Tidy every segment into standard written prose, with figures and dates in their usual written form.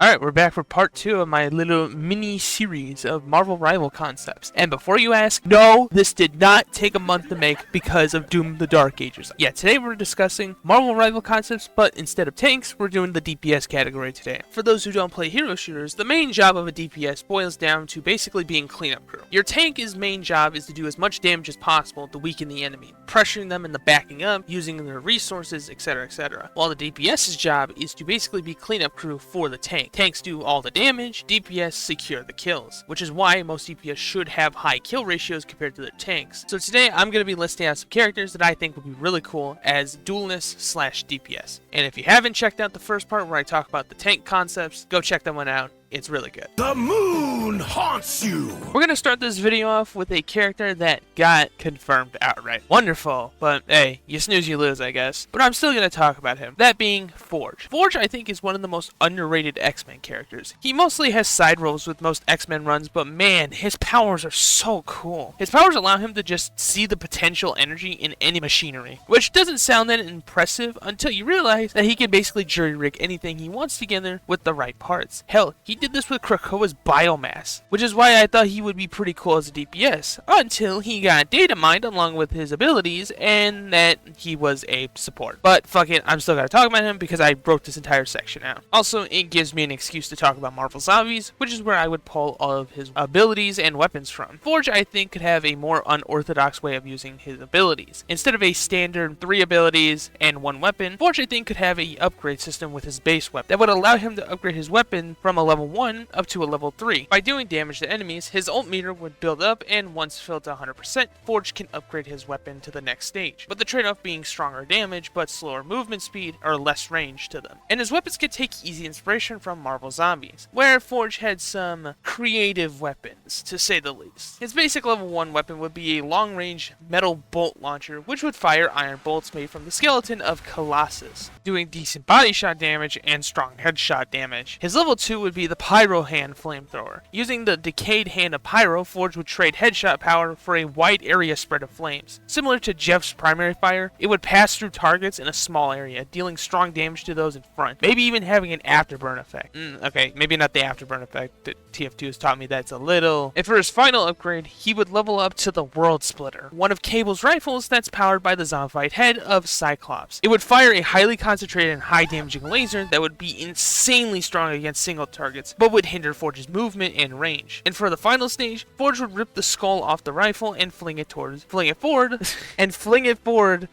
Alright, we're back for part 2 of my little mini-series of Marvel Rival concepts. And before you ask, no, this did not take a month to make because of Doom the Dark Ages. Yeah, today we're discussing Marvel Rival concepts, but instead of tanks, we're doing the DPS category today. For those who don't play hero shooters, the main job of a DPS boils down to basically being cleanup crew. Your tank's main job is to do as much damage as possible to weaken the enemy, pressuring them into backing up, using their resources, etc, etc. While the DPS's job is to basically be cleanup crew for the tank. Tanks do all the damage, DPS secure the kills, which is why most DPS should have high kill ratios compared to their tanks. So today I'm going to be listing out some characters that I think would be really cool as duelists / DPS. And if you haven't checked out the first part where I talk about the tank concepts, go check that one out. It's really good. The moon haunts you! We're going to start this video off with a character that got confirmed outright. Wonderful, but hey, you snooze you lose, I guess. But I'm still going to talk about him. That being Forge. Forge, I think, is one of the most underrated X-Men characters. He mostly has side roles with most X-Men runs, but man, his powers are so cool. His powers allow him to just see the potential energy in any machinery, which doesn't sound that impressive until you realize that he can basically jury-rig anything he wants together with the right parts. Hell, he did this with Krakoa's biomass, which is why I thought he would be pretty cool as a DPS, until he got data mined along with his abilities, and that he was a support. But fuck it, I'm still gonna talk about him because I wrote this entire section out. Also, it gives me an excuse to talk about Marvel Zombies, which is where I would pull all of his abilities and weapons from. Forge, I think, could have a more unorthodox way of using his abilities. Instead of a standard 3 abilities and 1 weapon, Forge, I think, could have a upgrade system with his base weapon that would allow him to upgrade his weapon from a level 1 up to a level 3. By doing damage to enemies, his ult meter would build up, and once filled to 100%, Forge can upgrade his weapon to the next stage, but the trade-off being stronger damage but slower movement speed or less range to them. And his weapons could take easy inspiration from Marvel Zombies, where Forge had some creative weapons, to say the least. His basic level 1 weapon would be a long-range metal bolt launcher, which would fire iron bolts made from the skeleton of Colossus, doing decent body shot damage and strong headshot damage. His level 2 would be the Pyro Hand flamethrower. Using the decayed hand of Pyro, Forge would trade headshot power for a wide area spread of flames. Similar to Jeff's primary fire, it would pass through targets in a small area, dealing strong damage to those in front, maybe even having an afterburn effect. Okay, maybe not the afterburn effect. TF2 has taught me that's a little... And for his final upgrade, he would level up to the World Splitter, one of Cable's rifles that's powered by the zombified head of Cyclops. It would fire a highly concentrated and high damaging laser that would be insanely strong against single targets, but would hinder Forge's movement and range. And for the final stage, Forge would rip the skull off the rifle and fling it forward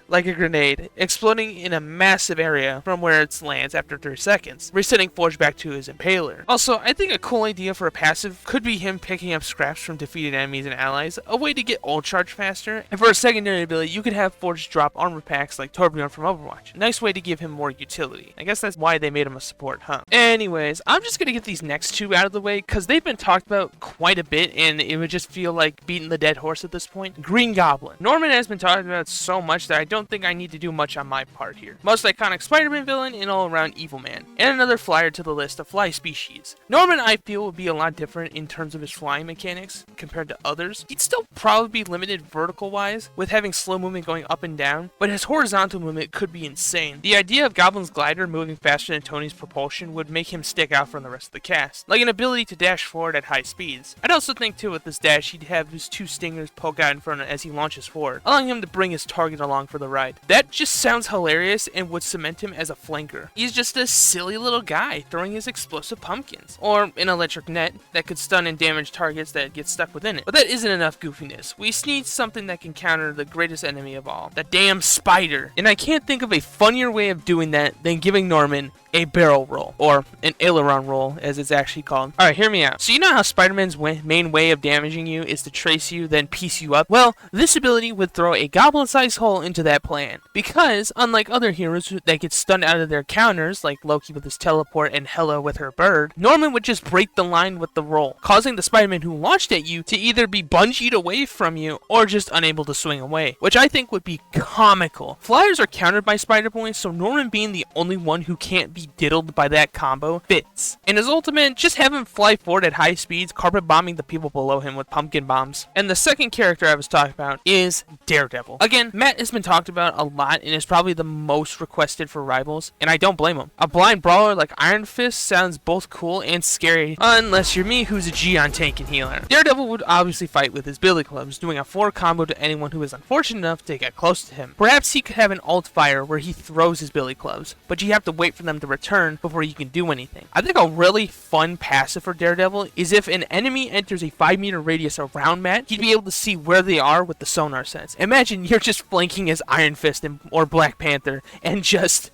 like a grenade, exploding in a massive area from where it lands after 3 seconds, resetting Forge back to his impaler. Also, I think a cool idea for a passive could be him picking up scraps from defeated enemies and allies, a way to get ult charge faster. And for a secondary ability, you could have Forge drop armor packs like Torbjorn from Overwatch. Nice way to give him more utility. I guess that's why they made him a support, huh? Anyways, I'm just gonna get these next 2 out of the way because they've been talked about quite a bit and it would just feel like beating the dead horse at this point. Green Goblin. Norman has been talked about so much that I don't think I need to do much on my part here. Most iconic Spider-Man villain and all-around evil man. And another flyer to the list of fly species. Norman, I feel, would be a lot different in terms of his flying mechanics compared to others. He'd still probably be limited vertical-wise, with having slow movement going up and down, but his horizontal movement could be insane. The idea of Goblin's glider moving faster than Tony's propulsion would make him stick out from the rest of the cast, like an ability to dash forward at high speeds. I'd also think too with this dash he'd have his 2 stingers poke out in front as he launches forward, allowing him to bring his target along for the ride. That just sounds hilarious and would cement him as a flanker. He's just a silly little guy throwing his explosive pumpkins, or an electric net that could stun and damage targets that get stuck within it. But that isn't enough goofiness. We need something that can counter the greatest enemy of all, the damn spider. And I can't think of a funnier way of doing that than giving Norman a barrel roll, or an aileron roll as it's actually called. Alright, hear me out. So you know how Spider-Man's main way of damaging you is to trace you, then piece you up? Well, this ability would throw a goblin-sized hole into that plan. Because, unlike other heroes that get stunned out of their counters, like Loki with his teleport and Hela with her bird, Norman would just break the line with the roll, causing the Spider-Man who launched at you to either be bungeed away from you, or just unable to swing away, which I think would be comical. Flyers are countered by Spider-Boy, so Norman being the only one who can't be be diddled by that combo fits. And his ultimate, just have him fly forward at high speeds, carpet bombing the people below him with pumpkin bombs. And the second character I was talking about is Daredevil. Again, Matt has been talked about a lot and is probably the most requested for rivals, and I don't blame him. A blind brawler like Iron Fist sounds both cool and scary, unless you're me, who's a G on tank and healer. Daredevil would obviously fight with his billy clubs, doing a 4 combo to anyone who is unfortunate enough to get close to him. Perhaps he could have an alt fire where he throws his billy clubs, but you have to wait for them to return before you can do anything. I think a really fun passive for Daredevil is if an enemy enters a 5-meter radius around Matt, he'd be able to see where they are with the sonar sense. Imagine you're just flanking as Iron Fist or Black Panther and just...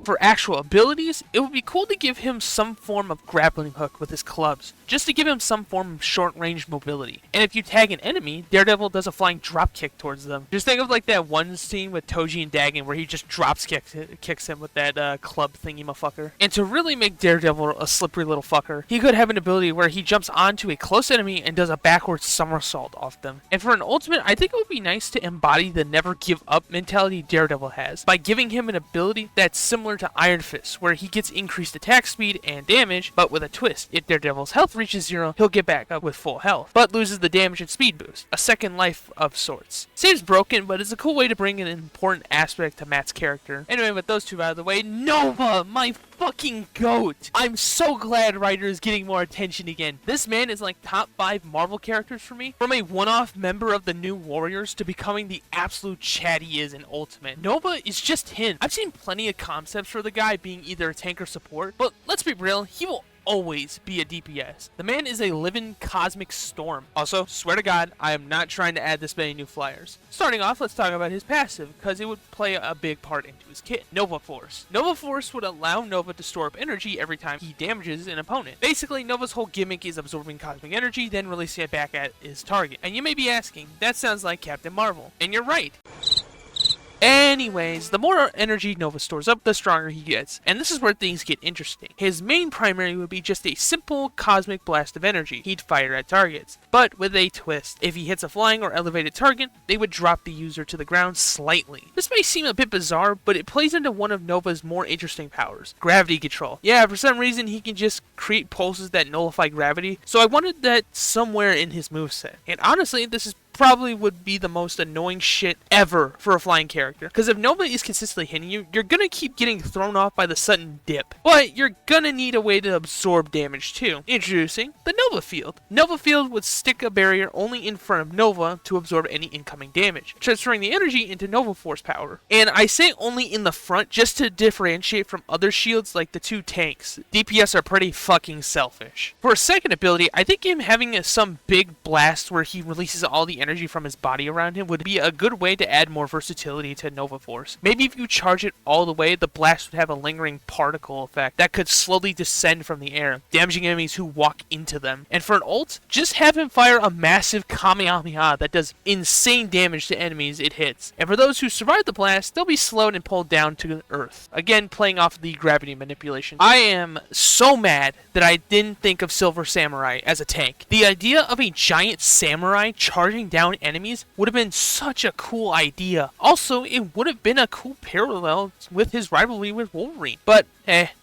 For actual abilities, it would be cool to give him some form of grappling hook with his clubs, just to give him some form of short-range mobility. And if you tag an enemy, Daredevil does a flying drop kick towards them. Just think of like that one scene with Toji and Dagon where he just kicks him with that club thingy motherfucker. And to really make Daredevil a slippery little fucker, he could have an ability where he jumps onto a close enemy and does a backwards somersault off them. And for an ultimate, I think it would be nice to embody the never give up mentality Daredevil has by giving him an ability that's similar to Iron Fist, where he gets increased attack speed and damage, but with a twist. If Daredevil's health reaches 0, he'll get back up with full health, but loses the damage and speed boost. A second life of sorts. Seems broken, but it's a cool way to bring an important aspect to Matt's character. Anyway, with those two out of the way, Nova, my fucking goat! I'm so glad Ryder is getting more attention again. This man is like top 5 Marvel characters for me. From a one-off member of the New Warriors to becoming the absolute chat he is in Ultimate. Nova is just him. I've seen plenty of concepts for the guy being either a tank or support, but let's be real, he will always be a DPS. The man is a living cosmic storm. Also, swear to God, I am not trying to add this many new flyers. Starting off, let's talk about his passive, because it would play a big part into his kit. Nova Force. Nova Force would allow Nova to store up energy every time he damages an opponent. Basically, Nova's whole gimmick is absorbing cosmic energy, then releasing it back at his target. And you may be asking, that sounds like Captain Marvel. And you're right. Anyways, the more energy Nova stores up, the stronger he gets, and this is where things get interesting. His main primary would be just a simple cosmic blast of energy he'd fire at targets, but with a twist. If he hits a flying or elevated target, they would drop the user to the ground slightly. This may seem a bit bizarre, but it plays into one of Nova's more interesting powers, gravity control. Yeah, for some reason he can just create pulses that nullify gravity, so I wanted that somewhere in his moveset. And honestly, this is probably would be the most annoying shit ever for a flying character. Because if Nova is consistently hitting you, you're gonna keep getting thrown off by the sudden dip. But you're gonna need a way to absorb damage too. Introducing the Nova Field. Nova Field would stick a barrier only in front of Nova to absorb any incoming damage, transferring the energy into Nova Force power. And I say only in the front just to differentiate from other shields like the 2 tanks. DPS are pretty fucking selfish. For a second ability, I think him having some big blast where he releases all the energy from his body around him would be a good way to add more versatility to Nova Force. Maybe if you charge it all the way, the blast would have a lingering particle effect that could slowly descend from the air, damaging enemies who walk into them. And for an ult, just have him fire a massive Kamehameha that does insane damage to enemies it hits. And for those who survive the blast, they'll be slowed and pulled down to Earth. Again, playing off the gravity manipulation. I am so mad that I didn't think of Silver Samurai as a tank. The idea of a giant samurai charging down enemies would have been such a cool idea. Also, it would have been a cool parallel with his rivalry with Wolverine. But,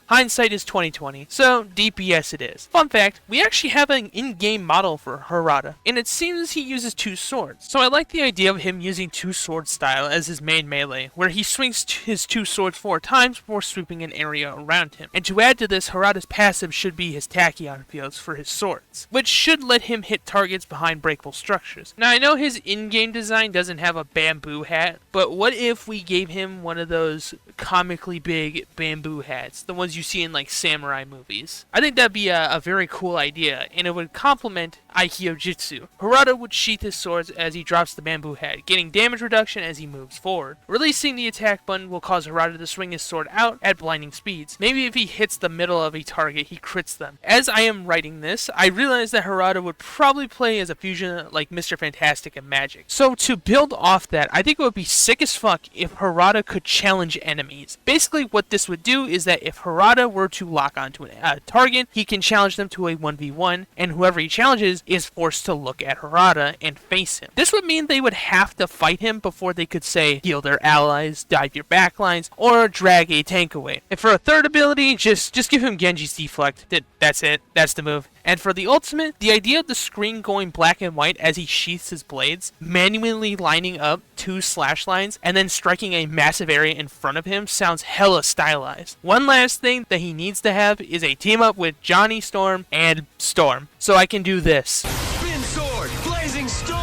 hindsight is 2020, so DPS it is. Fun fact, we actually have an in-game model for Harada, and it seems he uses 2 swords. So I like the idea of him using 2 sword style as his main melee, where he swings his 2 swords 4 times before sweeping an area around him. And to add to this, Harada's passive should be his tachyon fields for his swords, which should let him hit targets behind breakable structures. Now I know his in-game design doesn't have a bamboo hat, but what if we gave him one of those comically big bamboo hats, the ones you see in like samurai movies? I think that'd be a very cool idea, and it would complement Aikyo Jitsu. Harada would sheath his swords as he drops the bamboo hat, getting damage reduction as he moves forward. Releasing the attack button will cause Harada to swing his sword out at blinding speeds. Maybe if he hits the middle of a target, he crits them. As I am writing this, I realize that Harada would probably play as a fusion like Mr. Fantastic and Magic. So to build off that, I think it would be sick as fuck if Harada could challenge enemies. Basically what this would do is that if Harada Harada were to lock onto a target, he can challenge them to a 1v1, and whoever he challenges is forced to look at Harada and face him. This would mean they would have to fight him before they could, say, heal their allies, dive your backlines, or drag a tank away. And for a third ability, just give him Genji's deflect. That's it. That's the move. And for the ultimate, the idea of the screen going black and white as he sheaths his blades, manually lining up 2 slash lines, and then striking a massive area in front of him sounds hella stylized. One last thing that he needs to have is a team up with Johnny Storm and Storm, so I can do this. Spin sword, blazing storm.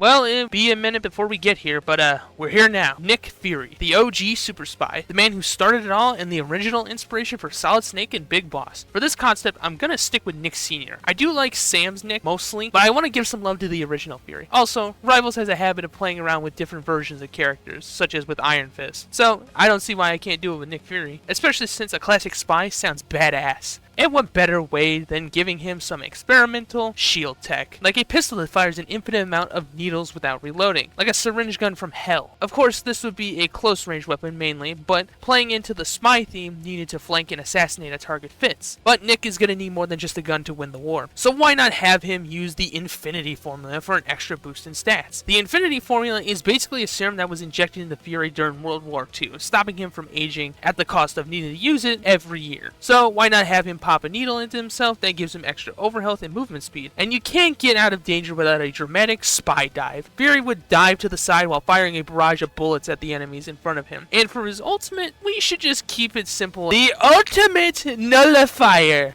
Well, it'll be a minute before we get here, but we're here now. Nick Fury, the OG super spy, the man who started it all and the original inspiration for Solid Snake and Big Boss. For this concept, I'm gonna stick with Nick Sr. I do like Sam's Nick mostly, but I want to give some love to the original Fury. Also, Rivals has a habit of playing around with different versions of characters, such as with Iron Fist. So, I don't see why I can't do it with Nick Fury, especially since a classic spy sounds badass. And what better way than giving him some experimental shield tech, like a pistol that fires an infinite amount of needles without reloading, like a syringe gun from hell. Of course, this would be a close range weapon mainly, but playing into the spy theme needed to flank and assassinate a target fits. But Nick is gonna need more than just a gun to win the war, so why not have him use the Infinity Formula for an extra boost in stats? The Infinity Formula is basically a serum that was injected into Fury during World War II, stopping him from aging at the cost of needing to use it every year. So why not have him pop a needle into himself that gives him extra overhealth and movement speed? And you can't get out of danger without a dramatic spy dive. Fury would dive to the side while firing a barrage of bullets at the enemies in front of him. And for his ultimate, we should just keep it simple. The Ultimate Nullifier.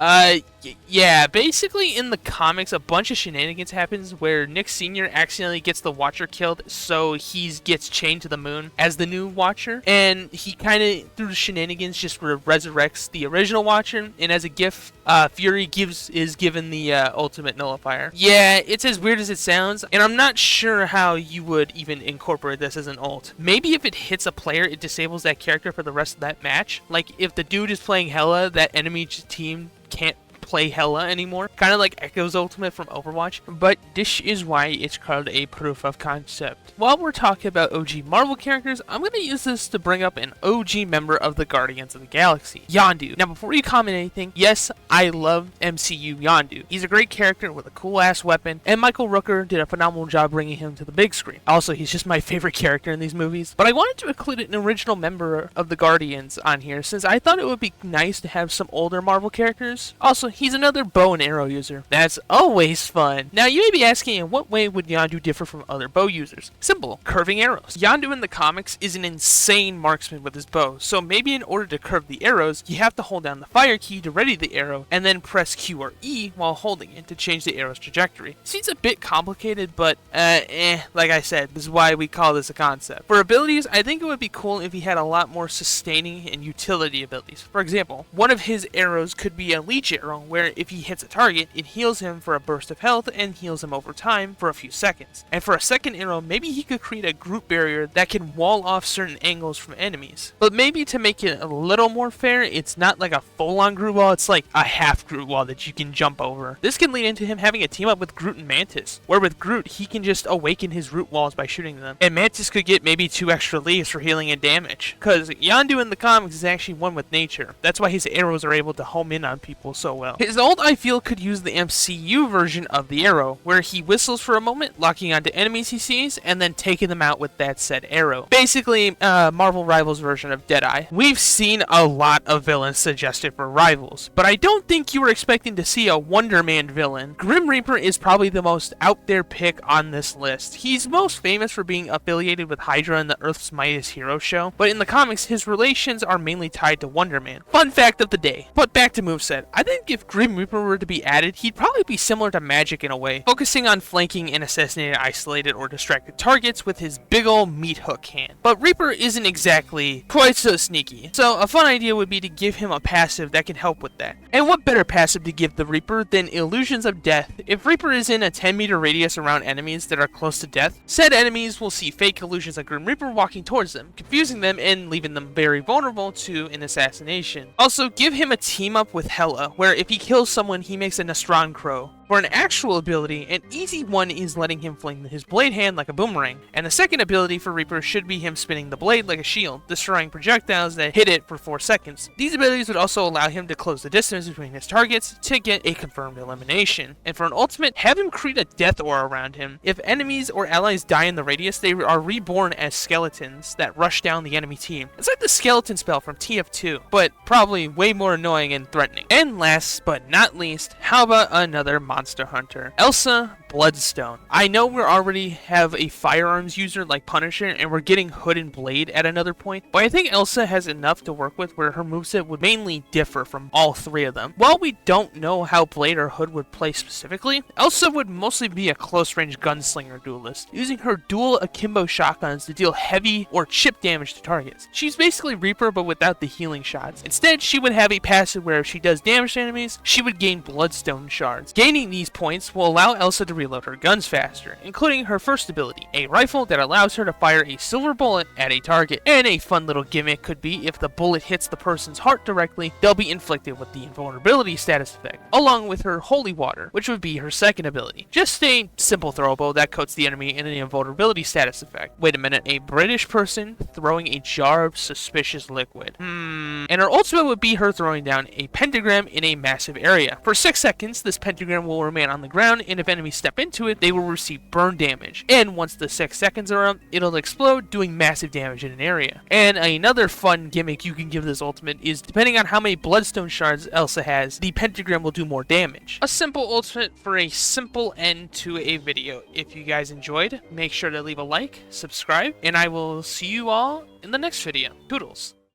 Yeah, basically in the comics, a bunch of shenanigans happens where Nick Sr. accidentally gets the Watcher killed, so he gets chained to the moon as the new Watcher, and he kind of, through the shenanigans, just resurrects the original Watcher, and as a gift, Fury is given the Ultimate Nullifier. Yeah, it's as weird as it sounds, and I'm not sure how you would even incorporate this as an ult. Maybe if it hits a player, it disables that character for the rest of that match. Like, if the dude is playing Hela, that enemy team can't play Hela anymore, kind of like Echo's ultimate from Overwatch, but this is why it's called a proof of concept. While we're talking about OG Marvel characters, I'm going to use this to bring up an OG member of the Guardians of the Galaxy, Yondu. Now before you comment anything, yes, I love MCU Yondu. He's a great character with a cool ass weapon, and Michael Rooker did a phenomenal job bringing him to the big screen. Also, he's just my favorite character in these movies, but I wanted to include an original member of the Guardians on here since I thought it would be nice to have some older Marvel characters. Also, he's another bow and arrow user. That's always fun. Now, you may be asking, in what way would Yondu differ from other bow users? Simple, curving arrows. Yondu in the comics is an insane marksman with his bow, so maybe in order to curve the arrows, you have to hold down the fire key to ready the arrow, and then press Q or E while holding it to change the arrow's trajectory. Seems a bit complicated, but like I said, this is why we call this a concept. For abilities, I think it would be cool if he had a lot more sustaining and utility abilities. For example, one of his arrows could be a leech arrow, where if he hits a target, it heals him for a burst of health and heals him over time for a few seconds. And for a second arrow, maybe he could create a group barrier that can wall off certain angles from enemies. But maybe to make it a little more fair, it's not like a full-on Groot wall, it's like a half Groot wall that you can jump over. This can lead into him having a team up with Groot and Mantis, where with Groot, he can just awaken his root walls by shooting them. And Mantis could get maybe 2 extra leaves for healing and damage. Cause Yondu in the comics is actually one with nature. That's why his arrows are able to home in on people so well. His ult, I feel, could use the MCU version of the arrow, where he whistles for a moment, locking onto enemies he sees, and then taking them out with that said arrow. Basically, Marvel Rivals version of Deadeye. We've seen a lot of villains suggested for Rivals, but I don't think you were expecting to see a Wonder Man villain. Grim Reaper is probably the most out there pick on this list. He's most famous for being affiliated with Hydra in the Earth's Mightiest Hero show, but in the comics, his relations are mainly tied to Wonder Man. Fun fact of the day. But back to moveset. I think if Grim Reaper were to be added, he'd probably be similar to Magic in a way, focusing on flanking and assassinating isolated or distracted targets with his big ol' meat hook hand. But Reaper isn't exactly quite so sneaky, so a fun idea would be to give him a passive that can help with that. And what better passive to give the Reaper than Illusions of Death? If Reaper is in a 10-meter radius around enemies that are close to death, said enemies will see fake illusions of Grim Reaper walking towards them, confusing them and leaving them very vulnerable to an assassination. Also, give him a team up with Hela, where if he kills someone, he makes a Nastran Crow. For an actual ability, an easy one is letting him fling his blade hand like a boomerang, and the second ability for Reaper should be him spinning the blade like a shield, destroying projectiles that hit it for 4 seconds. These abilities would also allow him to close the distance between his targets to get a confirmed elimination. And for an ultimate, have him create a death aura around him. If enemies or allies die in the radius, they are reborn as skeletons that rush down the enemy team. It's like the skeleton spell from TF2, but probably way more annoying and threatening. And last but not least, how about another monster hunter? Elsa Bloodstone. I know we already have a firearms user like Punisher, and we're getting Hood and Blade at another point, but I think Elsa has enough to work with where her moveset would mainly differ from all 3 of them. While we don't know how Blade or Hood would play specifically, Elsa would mostly be a close-range gunslinger duelist, using her dual akimbo shotguns to deal heavy or chip damage to targets. She's basically Reaper but without the healing shots. Instead, she would have a passive where if she does damage to enemies, she would gain Bloodstone shards. Gaining these points will allow Elsa to reload her guns faster, including her first ability, a rifle that allows her to fire a silver bullet at a target. And a fun little gimmick could be if the bullet hits the person's heart directly, they'll be inflicted with the invulnerability status effect, along with her holy water, which would be her second ability. Just a simple throwable that coats the enemy in an invulnerability status effect. Wait a minute, a British person throwing a jar of suspicious liquid. And her ultimate would be her throwing down a pentagram in a massive area. For 6 seconds, this pentagram will remain on the ground, and if enemies step into it, they will receive burn damage. And once the 6 seconds are up, it'll explode, doing massive damage in an area. And another fun gimmick you can give this ultimate is, depending on how many Bloodstone shards Elsa has, the pentagram will do more damage. A simple ultimate for a simple end to a video. If you guys enjoyed, make sure to leave a like, subscribe, and I will see you all in the next video. Toodles.